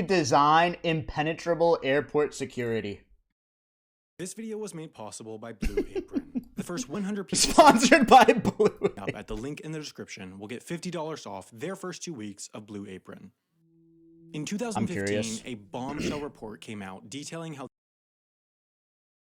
design impenetrable airport security. This video was made possible by Blue Apron. The first 100 people Sponsored by Blue. at the link in the description will get $50 off their first 2 weeks of Blue Apron. In 2015, a bombshell report came out detailing how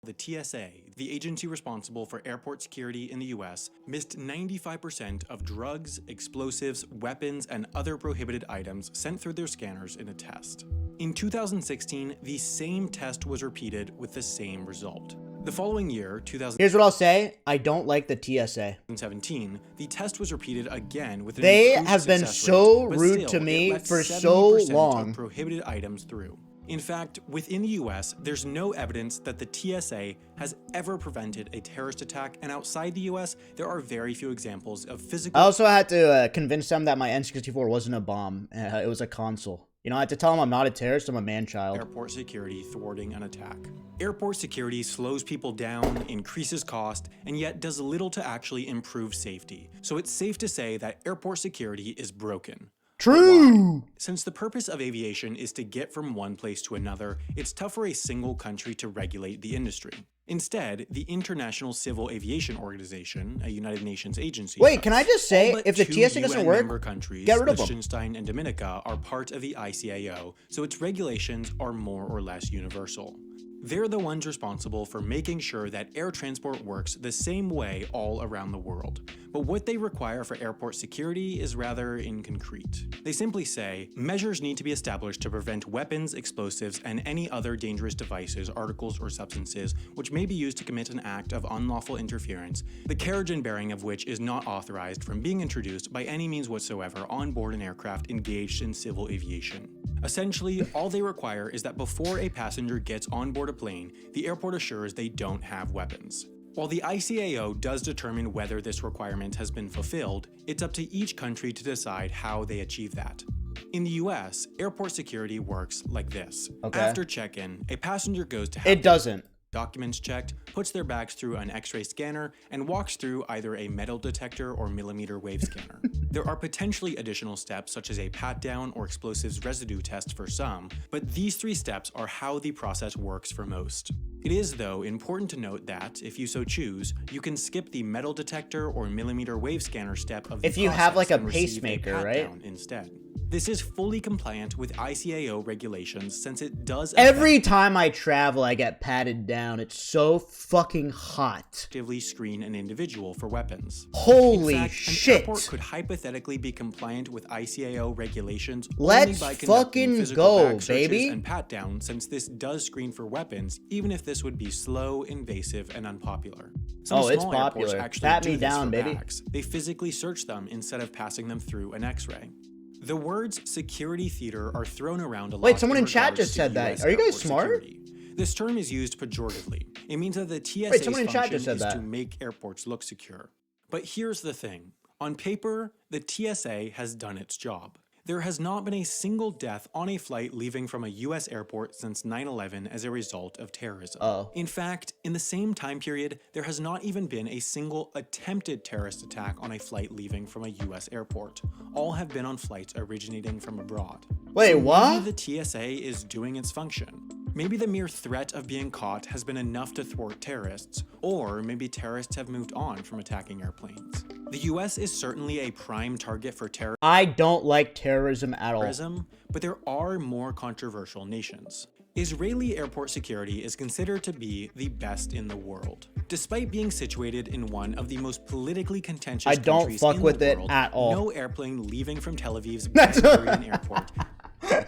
the TSA, the agency responsible for airport security in the US, missed 95% of drugs, explosives, weapons, and other prohibited items sent through their scanners in a test. In 2016, the same test was repeated with the same result. The following year, Here's what I'll say. I don't like the TSA. 2017, the test was repeated again with an They improved have been success so rate, but rude still, to me it left for 70% so long. of prohibited items through. In fact, within the US, there's no evidence that the TSA has ever prevented a terrorist attack, and outside the US, there are very few examples of physical... I also had to convince them that my N64 wasn't a bomb. It was a console. You know, I had to tell them I'm not a terrorist, I'm a man-child. Airport security thwarting an attack. Airport security slows people down, increases cost, and yet does little to actually improve safety. So it's safe to say that airport security is broken. True! Since the purpose of aviation is to get from one place to another, it's tough for a single country to regulate the industry. Instead, the International Civil Aviation Organization, a United Nations agency... Wait, can I just say, if the TSA doesn't work, get rid of them. Liechtenstein and Dominica are part of the ICAO, so its regulations are more or less universal. They're the ones responsible for making sure that air transport works the same way all around the world. But what they require for airport security is rather inconcrete. They simply say, measures need to be established to prevent weapons, explosives, and any other dangerous devices, articles, or substances which may be used to commit an act of unlawful interference, the carriage and bearing of which is not authorized from being introduced by any means whatsoever on board an aircraft engaged in civil aviation. Essentially, all they require is that before a passenger gets on board a plane, the airport assures they don't have weapons. While the ICAO does determine whether this requirement has been fulfilled, it's up to each country to decide how they achieve that. In the US, airport security works like this. Okay. After check-in, a passenger goes to have documents checked, puts their bags through an X-ray scanner, and walks through either a metal detector or millimeter wave scanner. There are potentially additional steps such as a pat-down or explosives residue test for some, but these 3 steps are how the process works for most. It is, though, important to note that, if you so choose, you can skip the metal detector or millimeter wave scanner step of the if you have like a and receive pacemaker, right? Instead. This is fully compliant with ICAO regulations since it does every time I travel, I get patted down. It's so fucking hot. Actively screen an individual for weapons. Holy in fact, shit. An airport could hypothetically be compliant with ICAO regulations Let's only by fucking go, baby. And pat down, since this does screen for weapons, even if this would be slow, invasive, and unpopular. Some it's small popular. Actually Pat do me this down, for baby. bags. They physically search them instead of passing them through an X-ray. The words security theater are thrown around a lot. Wait, someone in chat just said that. Are you guys smart? Security. This term is used pejoratively. It means that the TSA's Wait, someone in chat function just said is that. to make airports look secure. But here's the thing. On paper, the TSA has done its job. There has not been a single death on a flight leaving from a US airport since 9/11 as a result of terrorism. In fact, in the same time period, there has not even been a single attempted terrorist attack on a flight leaving from a US airport. All have been on flights originating from abroad. Wait, so what? Maybe the TSA is doing its function. Maybe the mere threat of being caught has been enough to thwart terrorists, or maybe terrorists have moved on from attacking airplanes. The US is certainly a prime target for terrorism. I don't like terrorism at all. But there are more controversial nations. Israeli airport security is considered to be the best in the world. Despite being situated in one of the most politically contentious countries in the world, at all. No airplane leaving from Tel Aviv's Ben Gurion airport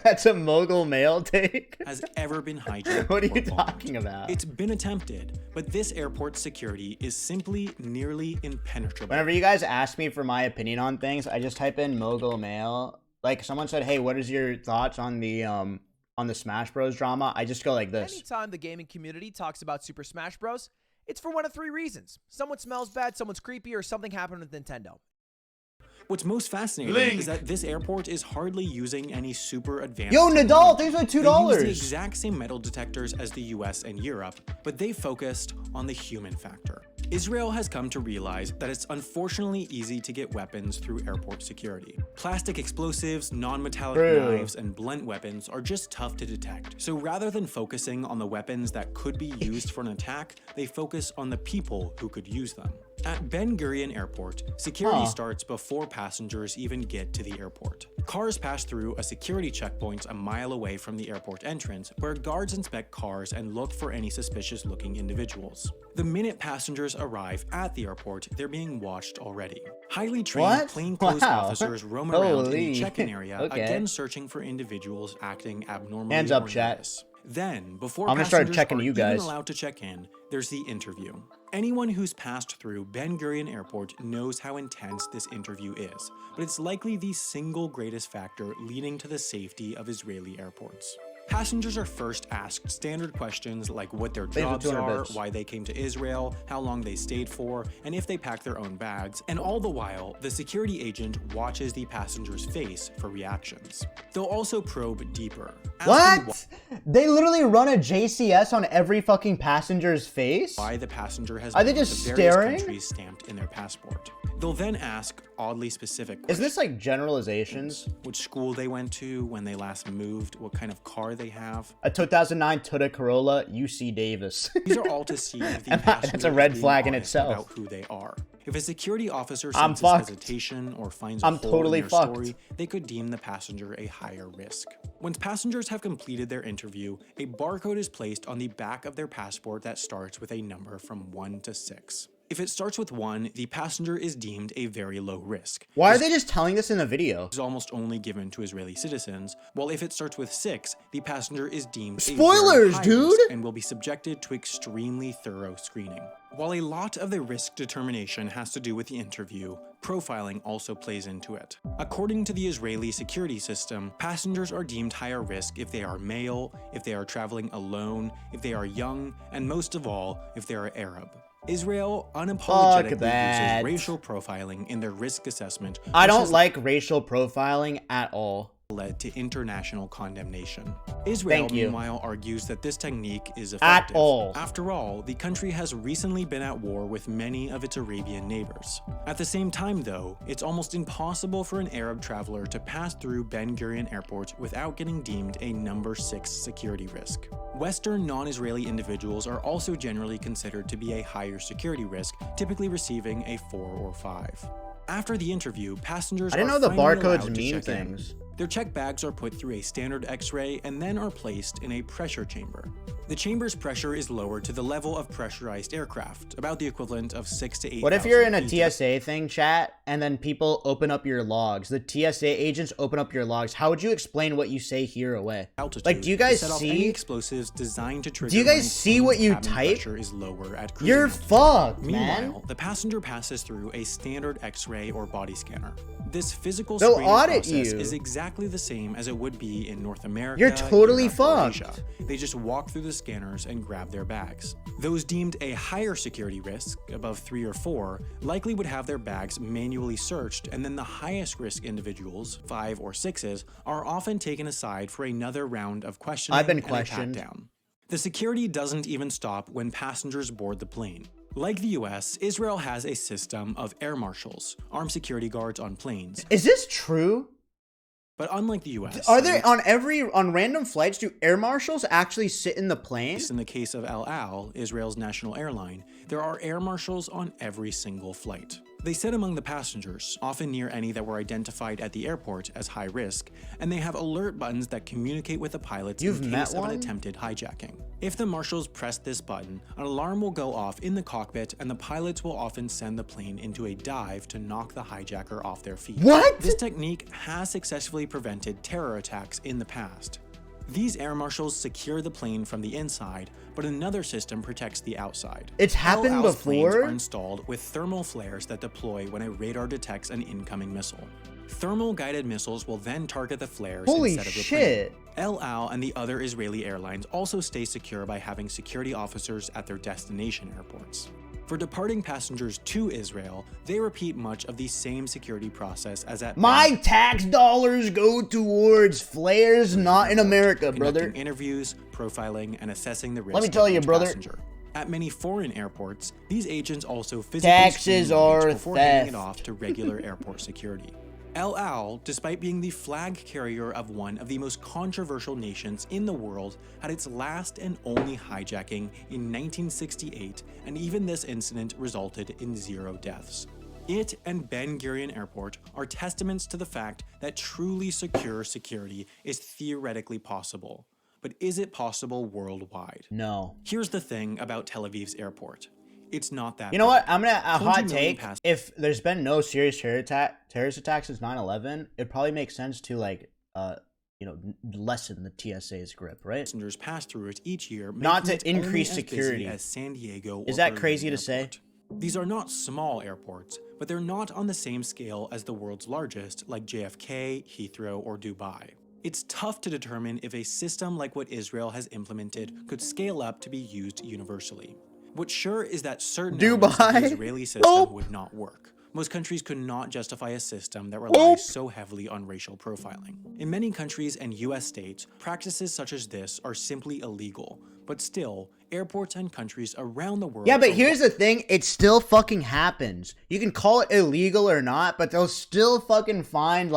That's a mogul male take. has ever been hijacked. What are you talking about? It's been attempted, but this airport's security is simply nearly impenetrable. Whenever you guys ask me for my opinion on things, I just type in mogul male. Like someone said, hey, what is your thoughts on the Smash Bros drama? I just go like this. Anytime the gaming community talks about Super Smash Bros, it's for one of 3 reasons. Someone smells bad, someone's creepy, or something happened with Nintendo. What's most fascinating is that this airport is hardly using any super advanced... Yo, Nadal, there's like $2. They use the exact same metal detectors as the US and Europe, but they focused on the human factor. Israel has come to realize that it's unfortunately easy to get weapons through airport security. Plastic explosives, non-metallic knives, and blunt weapons are just tough to detect. So rather than focusing on the weapons that could be used for an attack, they focus on the people who could use them. At Ben Gurion Airport, security starts before passengers even get to the airport. Cars pass through a security checkpoint a mile away from the airport entrance, where guards inspect cars and look for any suspicious-looking individuals. The minute passengers arrive at the airport, they're being watched already. Highly trained plainclothes officers roam around in the check-in area, again searching for individuals acting abnormally. Hands up, or chat. nervous. Then, before I'm gonna start passengers checking are you guys. even allowed to check in, there's the interview. Anyone who's passed through Ben Gurion Airport knows how intense this interview is, but it's likely the single greatest factor leading to the safety of Israeli airports. Passengers are first asked standard questions like what their jobs are, why they came to Israel, how long they stayed for, and if they packed their own bags, and all the while, the security agent watches the passenger's face for reactions. They'll also probe deeper. What? They literally run a JCS on every fucking passenger's face? Why the passenger has Are they been just to various staring? countries stamped in their passport. They'll then ask oddly specific Is questions. this like generalizations? Which school they went to, when they last moved, what kind of car they have. A 2009 Toyota Corolla, UC Davis. These are all to see if the And passenger that's a red is being flag in honest itself. about who they are. If a security officer I'm senses fucked. hesitation or finds a I'm hole totally in their fucked. story, they could deem the passenger a higher risk. Once passengers have completed their interview, a barcode is placed on the back of their passport that starts with a number from 1 to 6. If it starts with 1, the passenger is deemed a very low risk. Why are they just telling this in the video? Is almost only given to Israeli citizens, while if it starts with 6, the passenger is deemed a very Spoilers, high dude! risk and will be subjected to extremely thorough screening. While a lot of the risk determination has to do with the interview, profiling also plays into it. According to the Israeli security system, passengers are deemed higher risk if they are male, if they are traveling alone, if they are young, and most of all, if they are Arab. Israel unapologetically uses racial profiling in their risk assessment. I don't like racial profiling at all. Led to international condemnation. Israel, meanwhile, argues that this technique is effective. At all. After all, the country has recently been at war with many of its Arabian neighbors. At the same time, though, it's almost impossible for an Arab traveler to pass through Ben Gurion Airport without getting deemed a number 6 security risk. Western non-Israeli individuals are also generally considered to be a higher security risk, typically receiving a 4 or 5. After the interview, passengers I didn't are know the finally barcodes allowed to mean check in. things. Their check bags are put through a standard X-ray and then are placed in a pressure chamber. The chamber's pressure is lowered to the level of pressurized aircraft, about the equivalent of 6 to 8. What if you're in a TSA thing, chat, and then people open up your logs? The TSA agents open up your logs. How would you explain what you say here away? Altitude Like, do you guys set off any see? explosives designed to trigger Do you guys when see what you cabin type? pressure is lower at cruising You're altitude. fucked, Meanwhile, man. the passenger passes through a standard X-ray or body scanner. This physical They'll screening audit process you. is exactly the same as it would be in North America. You're totally Europe, or fucked. Asia. They just walk through the scanners and grab their bags. Those deemed a higher security risk, above 3 or 4, likely would have their bags manually searched, and then the highest risk individuals, 5 or 6s, are often taken aside for another round of questioning I've been and a questioned. pat-down. The security doesn't even stop when passengers board the plane. Like the US, Israel has a system of air marshals, armed security guards on planes. Is this true? But unlike the US, Are there on random flights, do air marshals actually sit in the plane? in the case of El Al, Israel's national airline, there are air marshals on every single flight. They sit among the passengers, often near any that were identified at the airport as high risk, and they have alert buttons that communicate with the pilots You've in met case of one? an attempted hijacking. If the marshals press this button, an alarm will go off in the cockpit, and the pilots will often send the plane into a dive to knock the hijacker off their feet. What? This technique has successfully prevented terror attacks in the past. These air marshals secure the plane from the inside, but another system protects the outside. It's happened El Al's planes before? are installed with thermal flares that deploy when a radar detects an incoming missile. Thermal guided missiles will then target the flares Holy instead of the shit. plane. El Al and the other Israeli airlines also stay secure by having security officers at their destination airports. For departing passengers to Israel, they repeat much of the same security process as at My tax dollars go towards flares, not in America, brother. conducting interviews, profiling, and assessing the risk. Let me tell of you, each brother. passenger. At many foreign airports, these agents also physically Taxes screen luggage are before handing it theft. off to regular airport security. El Al, despite being the flag carrier of one of the most controversial nations in the world, had its last and only hijacking in 1968, and even this incident resulted in 0 deaths. It and Ben Gurion Airport are testaments to the fact that truly secure security is theoretically possible. But is it possible worldwide? No. Here's the thing about Tel Aviv's airport. It's not that You know what? big. I'm gonna a 20 hot million take. If there's been no serious terrorist attacks since 9/11, it probably makes sense to lessen the TSA's grip, right? Passengers pass through it each year, Not making to it only increase as busy security. as San Diego Is or that Berlin crazy to say? Airport. These are not small airports, but they're not on the same scale as the world's largest, like JFK, Heathrow, or Dubai. It's tough to determine if a system like what Israel has implemented could scale up to be used universally. What's sure is that certain elements of the Dubai? Israeli system Nope. would not work. Most countries could not justify a system that relies so heavily on racial profiling. In many countries and US states, practices such as this are simply illegal, but still, airports and countries around the world Yeah, but are here's the thing. It still fucking happens. You can call it illegal or not, but they'll still fucking find,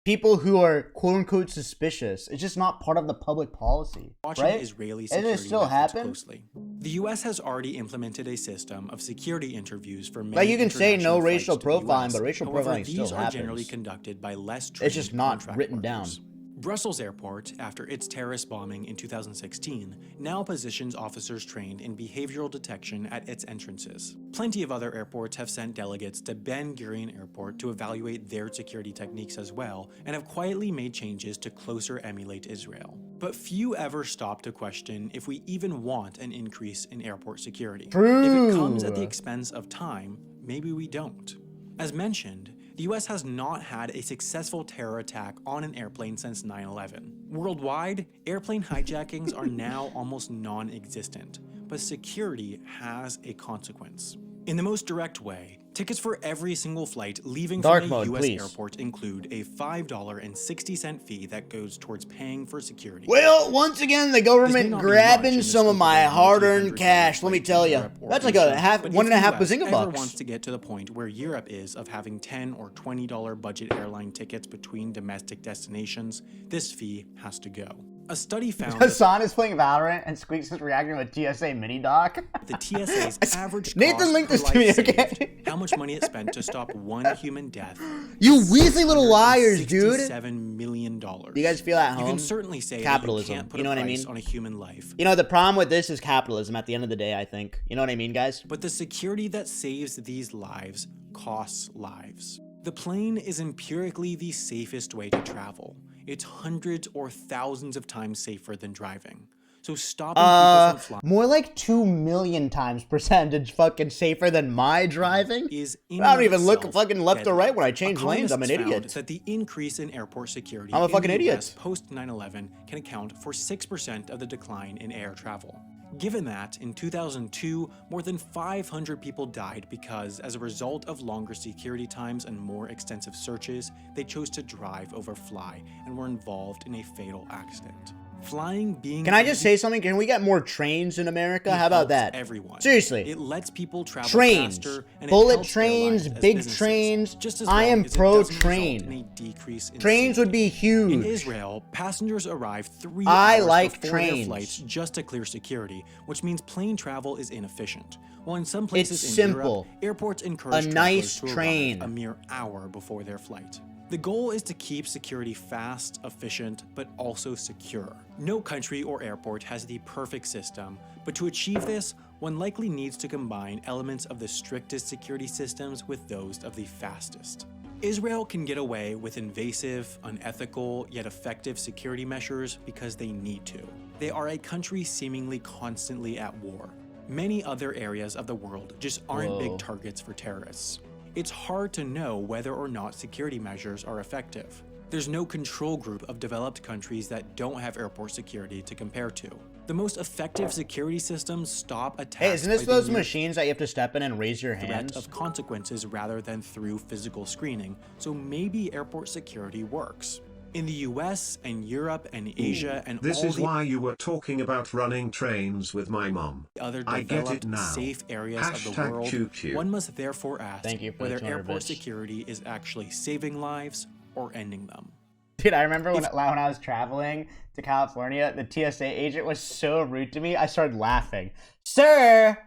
people who are quote-unquote suspicious. It's just not part of the public policy, watching right? Israeli Doesn't security it still methods happen? closely. The US has already implemented a system of security interviews for many Like, you can say international no racial flights to the profiling, US. but racial However, profiling these still are generally happens. conducted by less trained It's just not contract written down. workers. Brussels Airport, after its terrorist bombing in 2016, now positions officers trained in behavioral detection at its entrances. Plenty of other airports have sent delegates to Ben Gurion Airport to evaluate their security techniques as well, and have quietly made changes to closer emulate Israel. But few ever stop to question if we even want an increase in airport security. True. If it comes at the expense of time, maybe we don't. As mentioned, the US has not had a successful terror attack on an airplane since 9/11. Worldwide, airplane hijackings are now almost non-existent, but security has a consequence. In the most direct way, tickets for every single flight leaving Dark from a mode, US please. airport include a $5.60 fee that goes towards paying for security. Well, once again, the This may government not be much grabbing in the some of scope my a hard-earned multi-hundred cash. dollar Let me flight to tell you, Europe or that's like Asia. a half, But one if and a the half US bazinga ever bucks. wants to get to the point where Europe is of having $10 or $20 budget airline tickets between domestic destinations, this fee has to go. A study found that Hassan is playing Valorant and Squeex is reacting to a TSA mini doc. the TSA's average Nathan cost linked per this to me, life okay? saved, how much money it spent to stop one human death. You weaselly little liars, dude. $67 million. You guys feel at You home? can certainly say Capitalism. that you can't put You know a what I price mean? on a human life. You know, the problem with this is capitalism at the end of the day, I think. You know what I mean, guys? But the security that saves these lives costs lives. The plane is empirically the safest way to travel. It's hundreds or thousands of times safer than driving. So stopping people from flying More like 2 million times percentage fucking safer than my driving. is in I don't and of even look itself fucking left or deadly. right when I change lanes. I'm an Economists found idiot. that the increase in airport security I'm a fucking in the idiot. US post 9/11 can account for 6% of the decline in air travel. Given that, in 2002, more than 500 people died because, as a result of longer security times and more extensive searches, they chose to drive over fly and were involved in a fatal accident. Flying being Can I just easy say something? Can we get more trains in America? How about helps that? everyone. Seriously. It lets people travel Trains. faster and it Bullet helps trains, airlines as big businesses, trains. just as I long am as it pro doesn't result train. in a decrease in Trains would safety. be huge. In Israel, passengers arrive 3 I hours like before their trains. flights just to clear security, which means plane travel is inefficient. While in some places It's in simple. Europe, airports encourage A travelers nice to train. arrive a mere hour before their flight. The goal is to keep security fast, efficient, but also secure. No country or airport has the perfect system, but to achieve this, one likely needs to combine elements of the strictest security systems with those of the fastest. Israel can get away with invasive, unethical, yet effective security measures because they need to. They are a country seemingly constantly at war. Many other areas of the world just aren't Whoa. big targets for terrorists. It's hard to know whether or not security measures are effective. There's no control group of developed countries that don't have airport security to compare to. The most effective security systems stop attacks Hey, isn't this by the those mere machines that you have to step in and raise your threat hands? of consequences rather than through physical screening, so maybe airport security works. In the US and Europe and Asia and This all is the why you were talking about running trains with my mom. other I get it developed, now. safe areas of the Hashtag world, choo-choo. one must therefore ask Thank you for the whether 200 airport bits. security is actually saving lives or ending them. Dude, I remember when I was traveling to California, the TSA agent was so rude to me, I started laughing. Sir,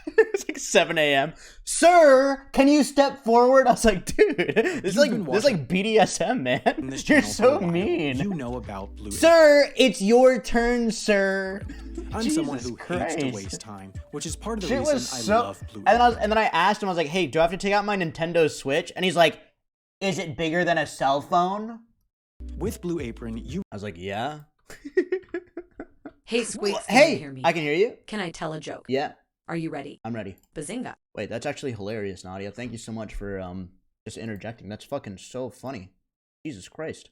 it was like 7 a.m. Sir, can you step forward? I was like, dude, this is like BDSM, man. This You're channel for a so while, mean. You know about Blue Apron. Sir, it's your turn, sir. I'm Jesus someone who hates to Christ. waste time, which is part of the Shit reason was I so. love Blue And Apron. then I asked him, I was like, hey, do I have to take out my Nintendo Switch? And he's like, is it bigger than a cell phone? With Blue Apron, you I was like, yeah. Hey, Squeex, can Hey, you hear me? I can hear you. Can I tell a joke? Yeah, Are you ready? I'm ready. Bazinga. Wait, that's actually hilarious, Nadia. Thank you so much for just interjecting. That's fucking so funny. Jesus Christ.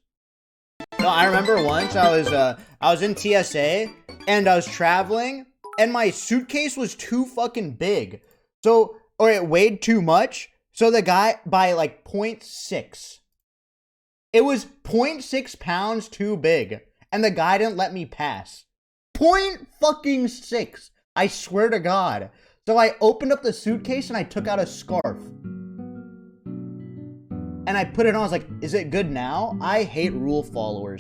No, I remember once I was in TSA and I was traveling and my suitcase was too fucking big. Or it weighed too much. So the guy by like 0.6. It was 0.6 pounds too big and the guy didn't let me pass. 0.6. I swear to God. So I opened up the suitcase and I took out a scarf. And I put it on. I was like, is it good now? I hate rule followers.